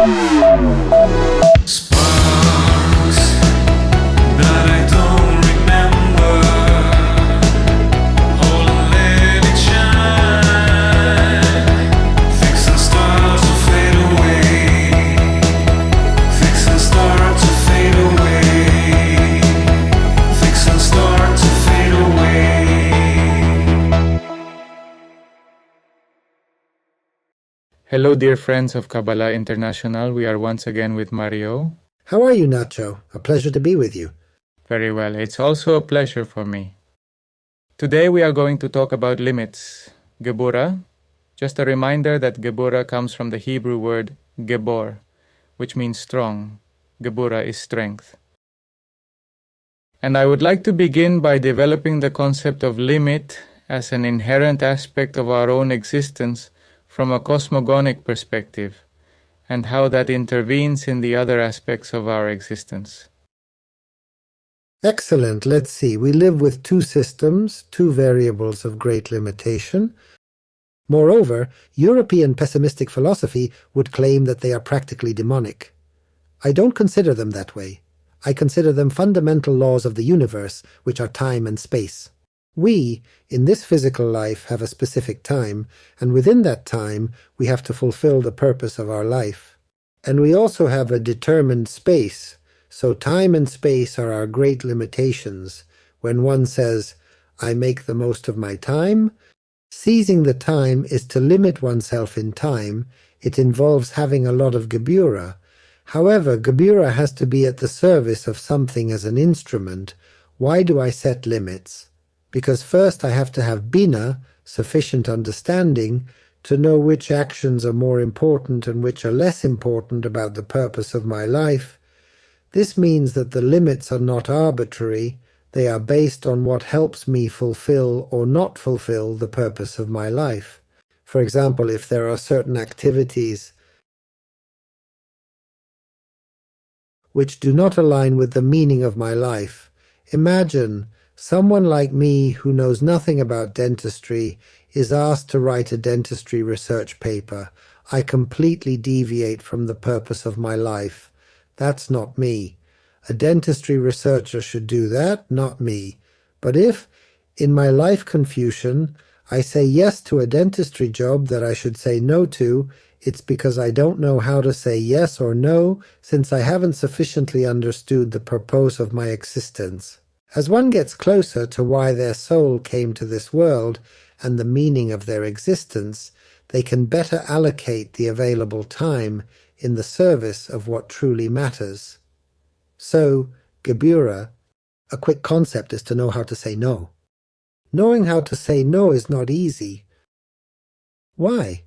Sparks that I don't remember. Hold and let it shine. Fix and start to fade away. Fix and start to fade away. Fix and start to fade away. Hello, dear friends of Kabbalah International. We are once again with Mario. How are you, Nacho? A pleasure to be with you. Very well. It's also a pleasure for me. Today we are going to talk about limits. Gevurah. Just a reminder that Gevurah comes from the Hebrew word gebor, which means strong. Gevurah is strength. And I would like to begin by developing the concept of limit as an inherent aspect of our own existence from a cosmogonic perspective, and how that intervenes in the other aspects of our existence. Excellent. Let's see. We live with two systems, two variables of great limitation. Moreover, European pessimistic philosophy would claim that they are practically demonic. I don't consider them that way. I consider them fundamental laws of the universe, which are time and space. We, in this physical life, have a specific time, and within that time we have to fulfill the purpose of our life. And we also have a determined space, so time and space are our great limitations. When one says, I make the most of my time, seizing the time is to limit oneself in time. It involves having a lot of Gevurah. However, Gevurah has to be at the service of something as an instrument. Why do I set limits? Because first I have to have bina, sufficient understanding, to know which actions are more important and which are less important about the purpose of my life. This means that the limits are not arbitrary, they are based on what helps me fulfill or not fulfill the purpose of my life. For example, if there are certain activities which do not align with the meaning of my life, imagine someone like me who knows nothing about dentistry is asked to write a dentistry research paper. I completely deviate from the purpose of my life. That's not me. A dentistry researcher should do that, not me. But if, in my life confusion, I say yes to a dentistry job that I should say no to, it's because I don't know how to say yes or no, since I haven't sufficiently understood the purpose of my existence. As one gets closer to why their soul came to this world and the meaning of their existence, they can better allocate the available time in the service of what truly matters. So, Gevurah, a quick concept is to know how to say no. Knowing how to say no is not easy. Why?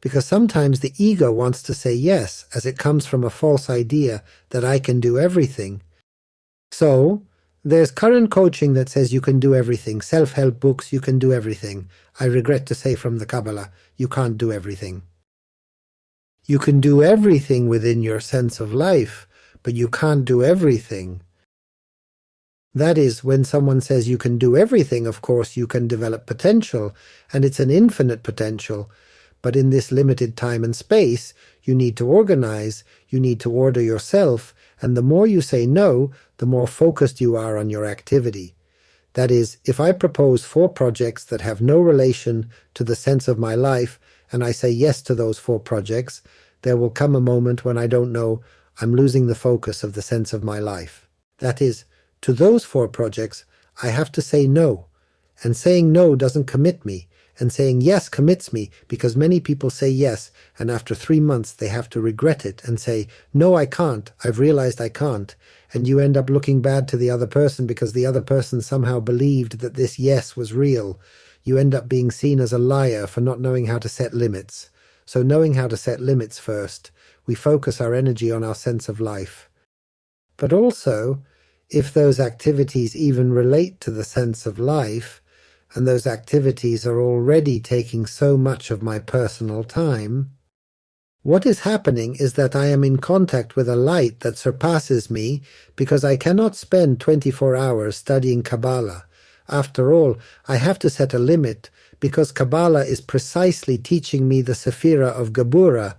Because sometimes the ego wants to say yes, as it comes from a false idea that I can do everything. So, there's current coaching that says you can do everything, self-help books, you can do everything. I regret to say from the Kabbalah, you can't do everything. You can do everything within your sense of life, but you can't do everything. That is, when someone says you can do everything, of course you can develop potential, and it's an infinite potential. But in this limited time and space, you need to organize, you need to order yourself, and the more you say no, the more focused you are on your activity. That is, if I propose 4 projects that have no relation to the sense of my life, and I say yes to those 4 projects, there will come a moment when I don't know, I'm losing the focus of the sense of my life. That is, to those 4 projects, I have to say no, and saying no doesn't commit me, and saying yes commits me, because many people say yes, and after 3 months they have to regret it and say, no, I can't, I've realized I can't, and you end up looking bad to the other person because the other person somehow believed that this yes was real. You end up being seen as a liar for not knowing how to set limits. So knowing how to set limits first, we focus our energy on our sense of life. But also, if those activities even relate to the sense of life, and those activities are already taking so much of my personal time, what is happening is that I am in contact with a light that surpasses me because I cannot spend 24 hours studying Kabbalah. After all, I have to set a limit because Kabbalah is precisely teaching me the sephira of Gevurah,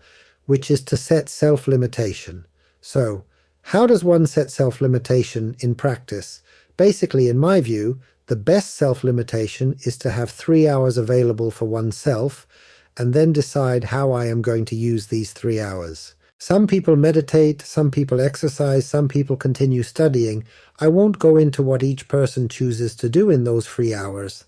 which is to set self-limitation. So, how does one set self-limitation in practice? Basically, in my view, the best self-limitation is to have 3 hours available for oneself, and then decide how I am going to use these 3 hours. Some people meditate, some people exercise, some people continue studying. I won't go into what each person chooses to do in those free hours.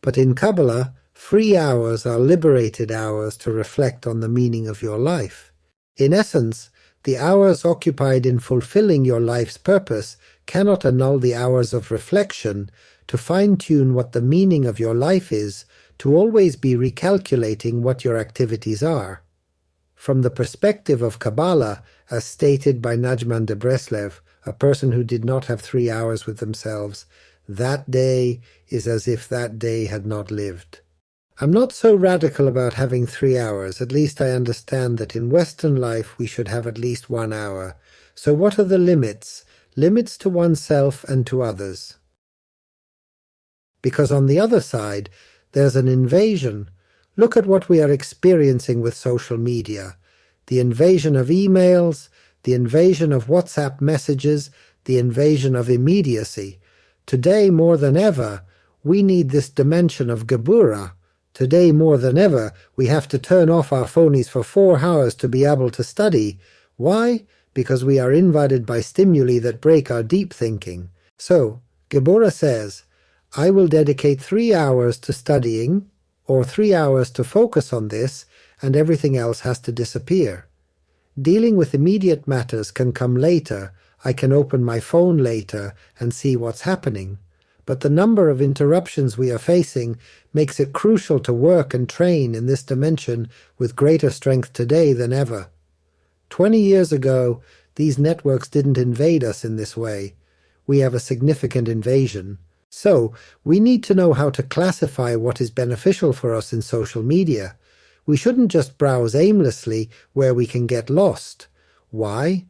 But in Kabbalah, free hours are liberated hours to reflect on the meaning of your life. In essence, the hours occupied in fulfilling your life's purpose cannot annul the hours of reflection to fine-tune what the meaning of your life is, to always be recalculating what your activities are. From the perspective of Kabbalah, as stated by Najman de Breslev, a person who did not have 3 hours with themselves, that day is as if that day had not lived. I'm not so radical about having 3 hours. At least I understand that in Western life we should have at least 1 hour. So what are the limits? Limits to oneself and to others. Because on the other side, there's an invasion. Look at what we are experiencing with social media. The invasion of emails, the invasion of WhatsApp messages, the invasion of immediacy. Today, more than ever, we need this dimension of Gevurah. Today, more than ever, we have to turn off our phonies for 4 hours to be able to study. Why? Because we are invaded by stimuli that break our deep thinking. So, Gevurah says, I will dedicate 3 hours to studying, or 3 hours to focus on this, and everything else has to disappear. Dealing with immediate matters can come later. I can open my phone later and see what's happening. But the number of interruptions we are facing makes it crucial to work and train in this dimension with greater strength today than ever. 20 years ago, these networks didn't invade us in this way. We have a significant invasion. So, we need to know how to classify what is beneficial for us in social media. We shouldn't just browse aimlessly where we can get lost. Why?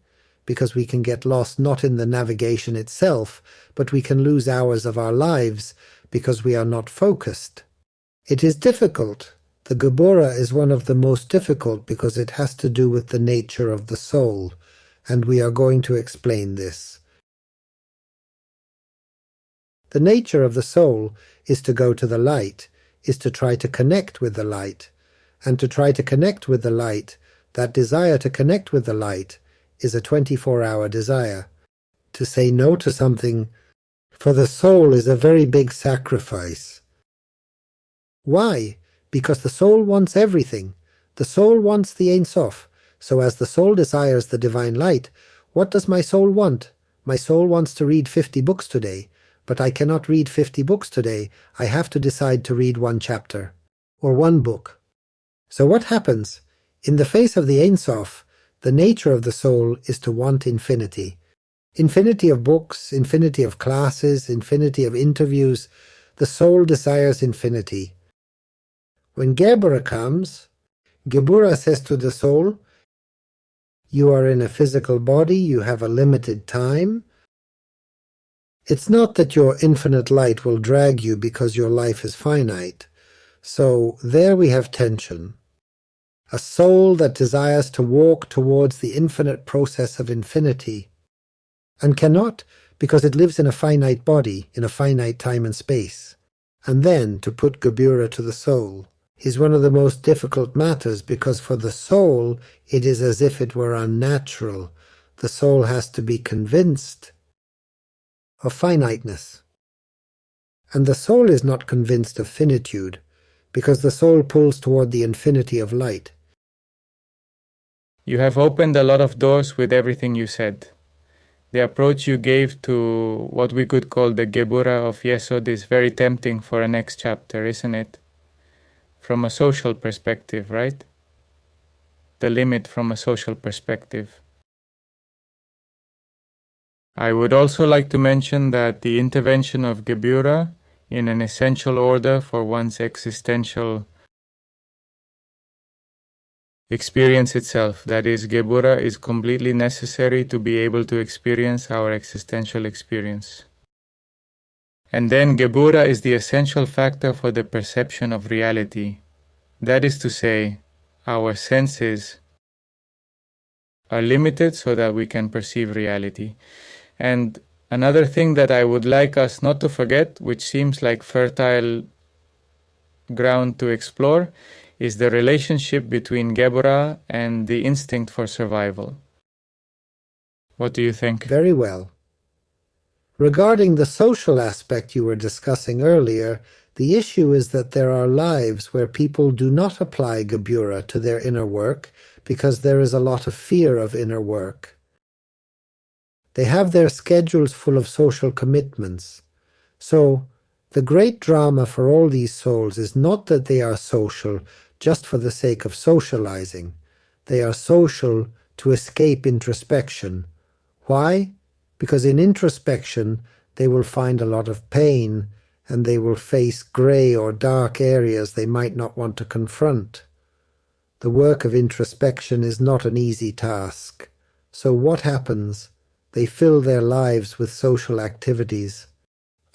Because we can get lost not in the navigation itself, but we can lose hours of our lives because we are not focused. It is difficult. The Gevurah is one of the most difficult because it has to do with the nature of the soul, and we are going to explain this. The nature of the soul is to go to the light, is to try to connect with the light. And to try to connect with the light, that desire to connect with the light, is a 24-hour desire. To say no to something for the soul is a very big sacrifice. Why? Because the soul wants everything. The soul wants the Ein Sof. So as the soul desires the divine light, what does my soul want? My soul wants to read 50 books today. But I cannot read 50 books today. I have to decide to read 1 chapter, or 1 book. So what happens? In the face of the Ein Sof, the nature of the soul is to want infinity. Infinity of books, infinity of classes, infinity of interviews. The soul desires infinity. When Gevurah comes, Gevurah says to the soul, you are in a physical body, you have a limited time. It's not that your infinite light will drag you because your life is finite. So there we have tension. A soul that desires to walk towards the infinite process of infinity, and cannot because it lives in a finite body, in a finite time and space. And then to put Gevurah to the soul is one of the most difficult matters, because for the soul it is as if it were unnatural. The soul has to be convinced of finiteness. And the soul is not convinced of finitude, because the soul pulls toward the infinity of light. You have opened a lot of doors with everything you said. The approach you gave to what we could call the Gevurah of Yesod is very tempting for a next chapter, isn't it? From a social perspective, right? The limit from a social perspective. I would also like to mention that the intervention of Gevurah in an essential order for one's existential experience itself, that is, Gevurah is completely necessary to be able to experience our existential experience. And then Gevurah is the essential factor for the perception of reality. That is to say, our senses are limited so that we can perceive reality. And another thing that I would like us not to forget, which seems like fertile ground to explore, is the relationship between Gevurah and the instinct for survival. What do you think? Very well. Regarding the social aspect you were discussing earlier, the issue is that there are lives where people do not apply Gevurah to their inner work because there is a lot of fear of inner work. They have their schedules full of social commitments. So, the great drama for all these souls is not that they are social just for the sake of socializing. They are social to escape introspection. Why? Because in introspection they will find a lot of pain and they will face grey or dark areas they might not want to confront. The work of introspection is not an easy task. So what happens? They fill their lives with social activities.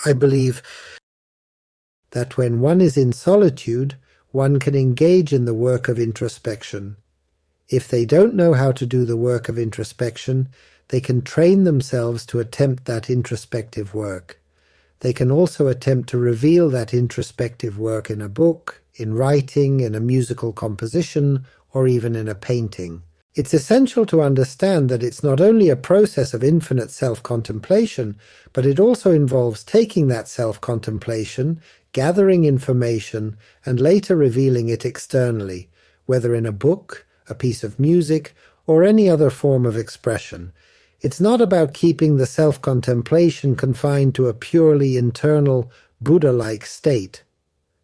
I believe that when one is in solitude, one can engage in the work of introspection. If they don't know how to do the work of introspection, they can train themselves to attempt that introspective work. They can also attempt to reveal that introspective work in a book, in writing, in a musical composition, or even in a painting. It's essential to understand that it's not only a process of infinite self-contemplation, but it also involves taking that self-contemplation, gathering information, and later revealing it externally, whether in a book, a piece of music, or any other form of expression. It's not about keeping the self-contemplation confined to a purely internal, Buddha-like state.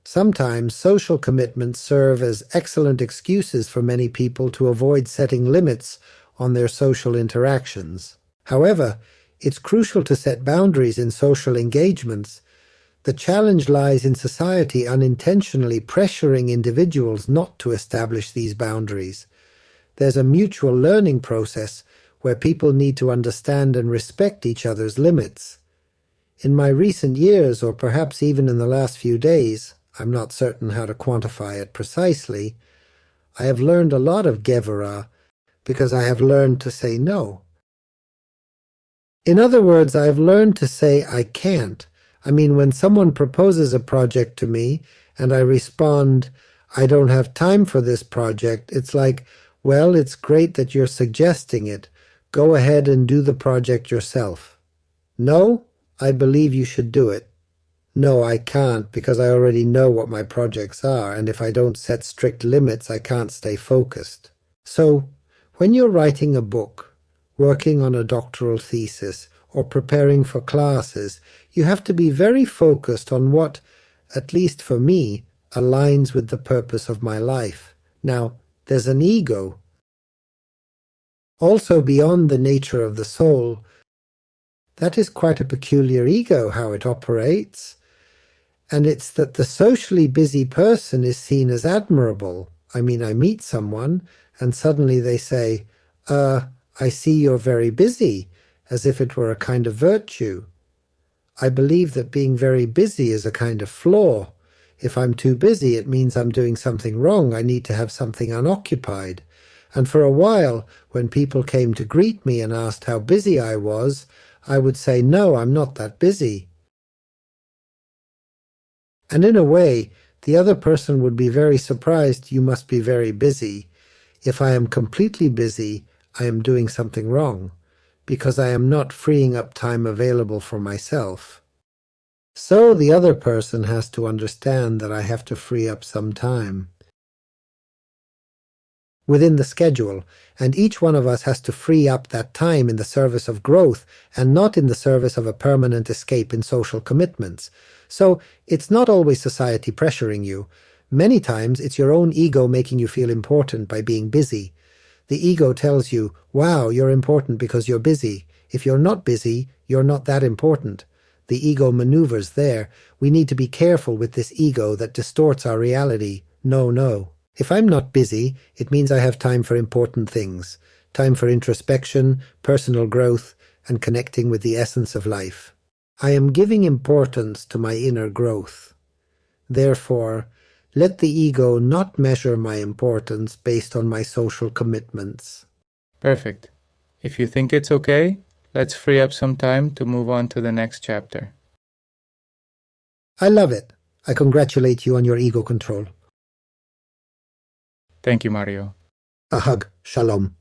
Sometimes social commitments serve as excellent excuses for many people to avoid setting limits on their social interactions. However, it's crucial to set boundaries in social engagements. The challenge lies in society unintentionally pressuring individuals not to establish these boundaries. There's a mutual learning process where people need to understand and respect each other's limits. In my recent years, or perhaps even in the last few days, I'm not certain how to quantify it precisely, I have learned a lot of Gevurah because I have learned to say no. In other words, I have learned to say I can't. I mean, when someone proposes a project to me and I respond, I don't have time for this project, it's like, well, it's great that you're suggesting it. Go ahead and do the project yourself. No, I believe you should do it. No, I can't because I already know what my projects are, and if I don't set strict limits, I can't stay focused. So, when you're writing a book, working on a doctoral thesis, or preparing for classes, you have to be very focused on what, at least for me, aligns with the purpose of my life. Now, there's an ego. Also beyond the nature of the soul, that is quite a peculiar ego, how it operates. And it's that the socially busy person is seen as admirable. I mean, I meet someone, and suddenly they say, I see you're very busy, as if it were a kind of virtue. I believe that being very busy is a kind of flaw. If I'm too busy, it means I'm doing something wrong. I need to have something unoccupied. And for a while, when people came to greet me and asked how busy I was, I would say, no, I'm not that busy. And in a way, the other person would be very surprised. You must be very busy. If I am completely busy, I am doing something wrong, because I am not freeing up time available for myself. So the other person has to understand that I have to free up some time within the schedule, and each one of us has to free up that time in the service of growth and not in the service of a permanent escape in social commitments. So it's not always society pressuring you. Many times it's your own ego making you feel important by being busy. The ego tells you, wow, you're important because you're busy. If you're not busy, you're not that important. The ego maneuvers there. We need to be careful with this ego that distorts our reality. No. If I'm not busy, it means I have time for important things. Time for introspection, personal growth, and connecting with the essence of life. I am giving importance to my inner growth. Therefore, let the ego not measure my importance based on my social commitments. Perfect. If you think it's okay, let's free up some time to move on to the next chapter. I love it. I congratulate you on your ego control. Thank you, Mario. A hug. Shalom.